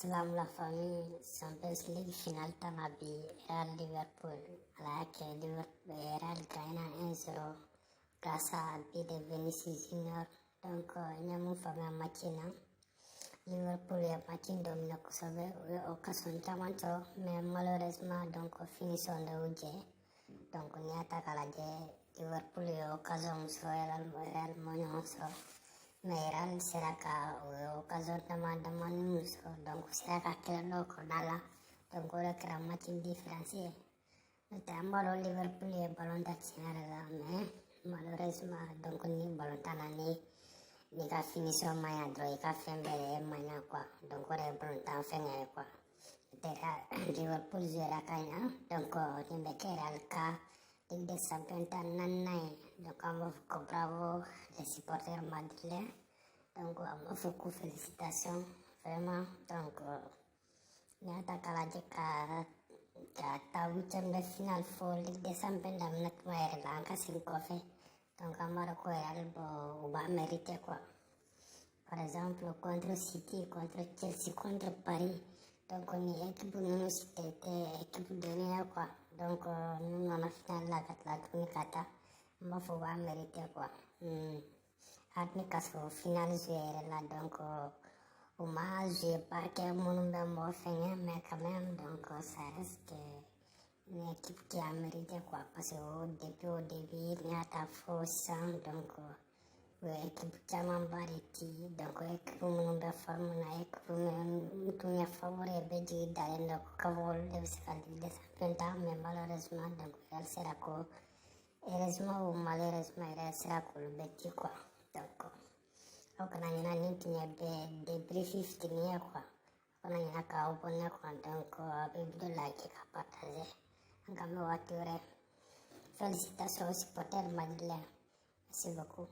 Salam la famille, Champions League finale tanabi Real Liverpool alake Liverpool Real gaina 1-0 grâce à but de Vinicius Junior. Donc ñamu fama machina Liverpool ya machin domina kusabe occasion tamanto mais malheureusement donc finition de uje donc niata kalaje Liverpool ya occasion so Real Moñoso mais Real seraka occasion dama nuso donc seraka kelo ko dala donc ora kera machin différencié tambalo Liverpool ya ballon d'actionnaire mais malheureusement donc ni ballon tanani ni ka finition maya dro ka fembele maya quoi donc ora ballon tan fenga quoi tera Liverpool zera kaya donc ni bekera ka Ligue des Champions nanai donc on va bravo les supporters madrilèns donc on va beaucoup félicitations vraiment donc nyata kala jeka ta huitième de finale for Ligue des Champions dam nak mayre la ka sin kofe donc amara ko Real bo ba mérité quoi par exemple contre City contre Chelsea contre Paris donc on est équipe nous c'était équipe de quoi donc nous on a final la kata ma faut pas mériter quoi atni kaso final jouer là donc au moins j'ai pas que mon bon fait mais quand même donc ça reste une équipe qui a mérité quoi parce que au début il y a ta force donc équipe caman bariti donc équipe minnu bɛ forme na équipe minnu tun ye favori bɛ jigi dalen dɔ ka bɔ olu de bɛ se ka Ligue des Champions ta mais malheureusement donc Real sera ko heureusement ou malheureusement Real sera k'olu bɛɛ ci quoi donc aw kana ɲina nin tun ye bɛɛ débrief fitinin ye quoi aw kana ɲina k'aw bɔ ne quoi donc a bɛ video like ka partager an ka mɛn waati wɛrɛ félicitations aux supporters madrilèns merci beaucoup